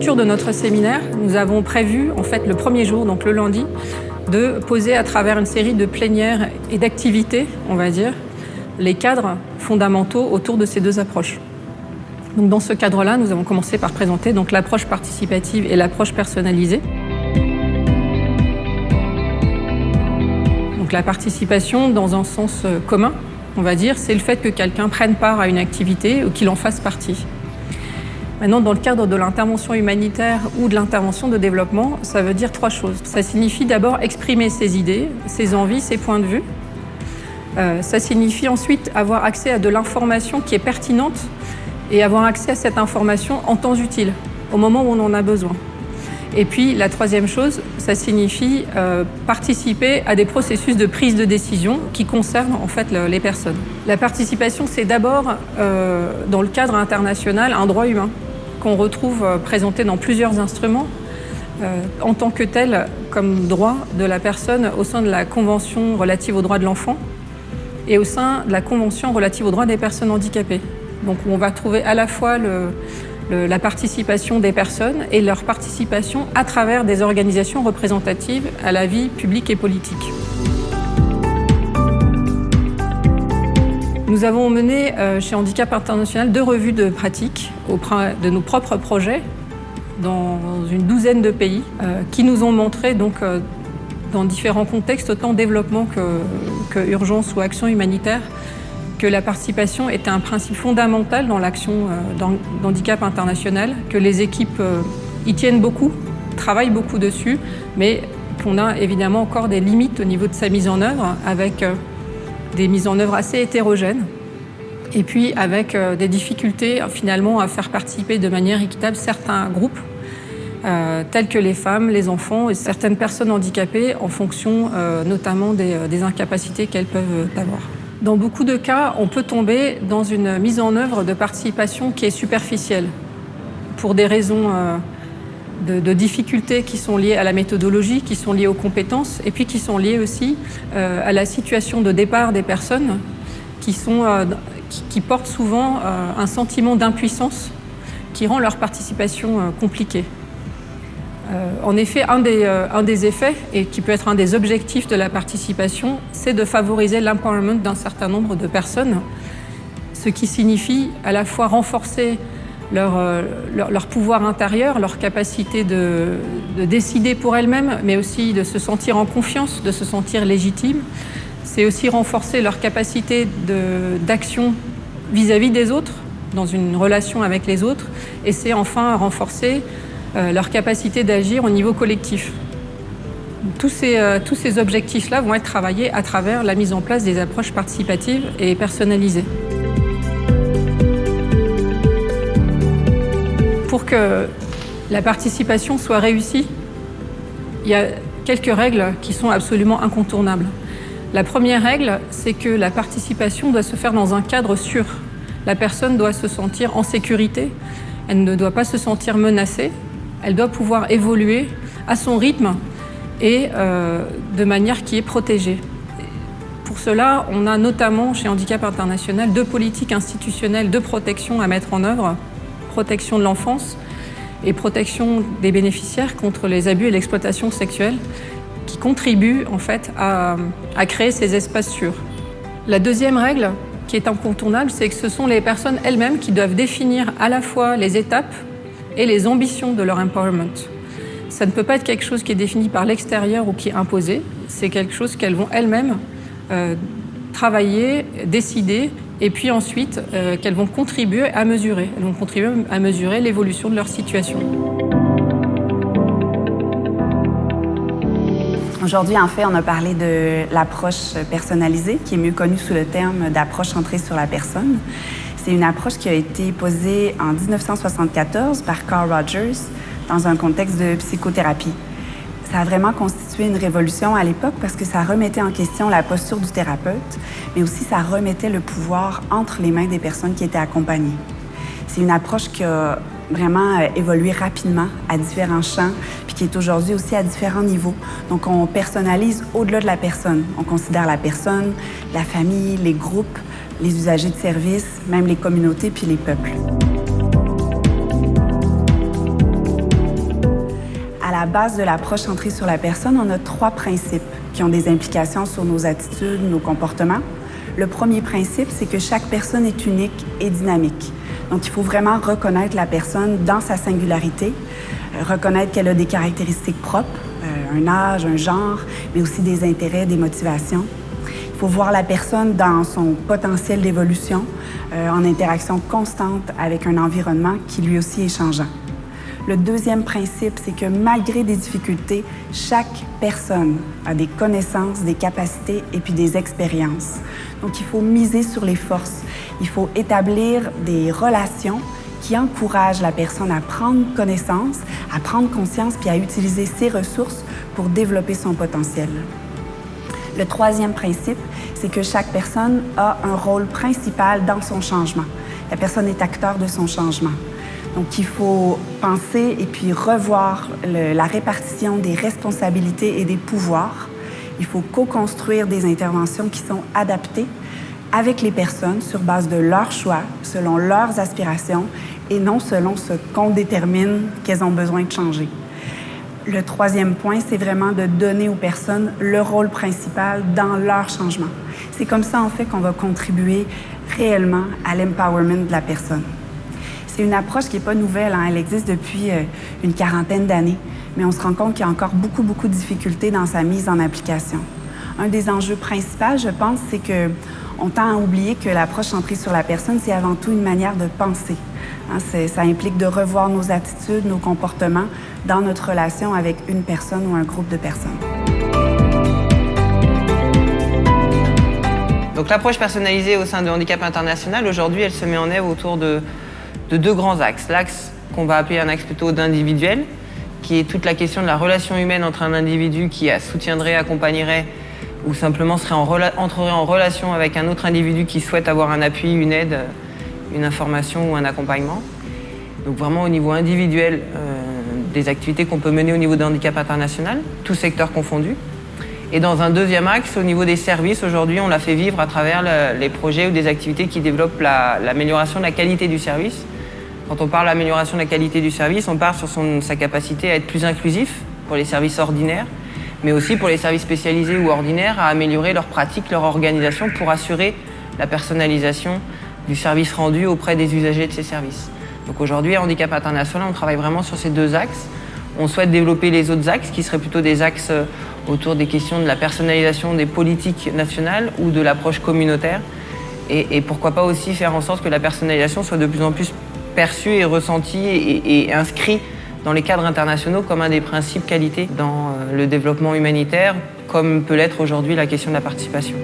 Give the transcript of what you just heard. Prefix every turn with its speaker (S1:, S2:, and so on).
S1: l'ouverture de notre séminaire, nous avons prévu, en fait, le premier jour, donc le lundi, de poser à travers une série de plénières et d'activités, on va dire, les cadres fondamentaux autour de ces deux approches. Donc, dans ce cadre-là, nous avons commencé par présenter donc, l'approche participative et l'approche personnalisée. Donc, la participation, dans un sens commun, on va dire, c'est le fait que quelqu'un prenne part à une activité ou qu'il en fasse partie. Maintenant, dans le cadre de l'intervention humanitaire ou de l'intervention de développement, ça veut dire trois choses. Ça signifie d'abord exprimer ses idées, ses envies, ses points de vue. Ça signifie ensuite avoir accès à de l'information qui est pertinente et avoir accès à cette information en temps utile, au moment où on en a besoin. Et puis, la troisième chose, ça signifie participer à des processus de prise de décision qui concernent en fait les personnes. La participation, c'est d'abord, dans le cadre international, un droit humain qu'on retrouve présenté dans plusieurs instruments en tant que tel comme droit de la personne au sein de la Convention relative aux droits de l'enfant et au sein de la Convention relative aux droits des personnes handicapées. Donc on va trouver à la fois la participation des personnes et leur participation à travers des organisations représentatives à la vie publique et politique. Nous avons mené chez Handicap International 2 revues de pratique de nos propres projets dans une douzaine de pays qui nous ont montré donc, dans différents contextes, autant développement que urgence ou action humanitaire, que la participation était un principe fondamental dans l'action d'Handicap International, que les équipes y tiennent beaucoup, travaillent beaucoup dessus, mais qu'on a évidemment encore des limites au niveau de sa mise en œuvre, avec des mises en œuvre assez hétérogènes, et puis avec des difficultés finalement à faire participer de manière équitable certains groupes, tels que les femmes, les enfants et certaines personnes handicapées en fonction notamment des incapacités qu'elles peuvent avoir. Dans beaucoup de cas, on peut tomber dans une mise en œuvre de participation qui est superficielle, pour des raisons de difficultés qui sont liées à la méthodologie, qui sont liées aux compétences, et puis qui sont liées aussi à la situation de départ des personnes qui portent souvent un sentiment d'impuissance qui rend leur participation compliquée. En effet, un des effets, et qui peut être un des objectifs de la participation, c'est de favoriser l'empowerment d'un certain nombre de personnes, ce qui signifie à la fois renforcer leur pouvoir intérieur, leur capacité de décider pour elles-mêmes, mais aussi de se sentir en confiance, de se sentir légitime. C'est aussi renforcer leur capacité d'action vis-à-vis des autres, dans une relation avec les autres, et c'est enfin renforcer leur capacité d'agir au niveau collectif. Tous ces objectifs-là vont être travaillés à travers la mise en place des approches participatives et personnalisées. Pour que la participation soit réussie, il y a quelques règles qui sont absolument incontournables. La première règle, c'est que la participation doit se faire dans un cadre sûr. La personne doit se sentir en sécurité, elle ne doit pas se sentir menacée, elle doit pouvoir évoluer à son rythme et de manière qui est protégée. Pour cela, on a notamment chez Handicap International 2 politiques institutionnelles de protection à mettre en œuvre. Protection de l'enfance et protection des bénéficiaires contre les abus et l'exploitation sexuelle qui contribuent en fait à créer ces espaces sûrs. La deuxième règle qui est incontournable, c'est que ce sont les personnes elles-mêmes qui doivent définir à la fois les étapes et les ambitions de leur empowerment. Ça ne peut pas être quelque chose qui est défini par l'extérieur ou qui est imposé, c'est quelque chose qu'elles vont elles-mêmes travailler, décider, et puis ensuite qu'elles vont contribuer à mesurer. Elles vont contribuer à mesurer l'évolution de leur situation.
S2: Aujourd'hui, en fait, on a parlé de l'approche personnalisée, qui est mieux connue sous le terme d'approche centrée sur la personne. C'est une approche qui a été posée en 1974 par Carl Rogers dans un contexte de psychothérapie. Ça a vraiment constitué une révolution à l'époque parce que ça remettait en question la posture du thérapeute, mais aussi ça remettait le pouvoir entre les mains des personnes qui étaient accompagnées. C'est une approche qui a vraiment évolué rapidement à différents champs, puis qui est aujourd'hui aussi à différents niveaux. Donc, on personnalise au-delà de la personne. On considère la personne, la famille, les groupes, les usagers de services, même les communautés puis les peuples. à la base de l'approche centrée sur la personne, on a 3 principes qui ont des implications sur nos attitudes, nos comportements. Le premier principe, c'est que chaque personne est unique et dynamique. Donc, il faut vraiment reconnaître la personne dans sa singularité, reconnaître qu'elle a des caractéristiques propres, un âge, un genre, mais aussi des intérêts, des motivations. Il faut voir la personne dans son potentiel d'évolution, en interaction constante avec un environnement qui lui aussi est changeant. Le deuxième principe, c'est que malgré des difficultés, chaque personne a des connaissances, des capacités et puis des expériences. Donc, il faut miser sur les forces. Il faut établir des relations qui encouragent la personne à prendre connaissance, à prendre conscience puis à utiliser ses ressources pour développer son potentiel. Le troisième principe, c'est que chaque personne a un rôle principal dans son changement. La personne est acteur de son changement. Donc, il faut penser et puis revoir la répartition des responsabilités et des pouvoirs. Il faut co-construire des interventions qui sont adaptées avec les personnes sur base de leurs choix, selon leurs aspirations et non selon ce qu'on détermine qu'elles ont besoin de changer. Le troisième point, c'est vraiment de donner aux personnes le rôle principal dans leur changement. C'est comme ça, en fait, qu'on va contribuer réellement à l'empowerment de la personne. C'est une approche qui n'est pas nouvelle, hein. Elle existe depuis une quarantaine d'années, mais on se rend compte qu'il y a encore beaucoup de difficultés dans sa mise en application. Un des enjeux principaux, je pense, c'est qu'on tend à oublier que l'approche centrée sur la personne, c'est avant tout une manière de penser. Hein, ça implique de revoir nos attitudes, nos comportements dans notre relation avec une personne ou un groupe de personnes.
S3: Donc l'approche personnalisée au sein de Handicap International, aujourd'hui, elle se met en œuvre autour de 2 grands axes. L'axe qu'on va appeler un axe plutôt d'individuel, qui est toute la question de la relation humaine entre un individu qui soutiendrait, accompagnerait ou simplement entrerait en relation avec un autre individu qui souhaite avoir un appui, une aide, une information ou un accompagnement. Donc vraiment au niveau individuel, des activités qu'on peut mener au niveau de Handicap International, tous secteurs confondus. Et dans un deuxième axe, au niveau des services, aujourd'hui, on l'a fait vivre à travers les projets ou des activités qui développent l'amélioration de la qualité du service. Quand on parle d'amélioration de la qualité du service, on part sur sa capacité à être plus inclusif pour les services ordinaires, mais aussi pour les services spécialisés ou ordinaires, à améliorer leurs pratiques, leur organisation pour assurer la personnalisation du service rendu auprès des usagers de ces services. Donc aujourd'hui, à Handicap International, on travaille vraiment sur ces 2 axes. On souhaite développer les autres axes, qui seraient plutôt des axes autour des questions de la personnalisation des politiques nationales ou de l'approche communautaire. Et pourquoi pas aussi faire en sorte que la personnalisation soit de plus en plus perçue et ressentie et inscrite dans les cadres internationaux comme un des principes qualité dans le développement humanitaire, comme peut l'être aujourd'hui la question de la participation.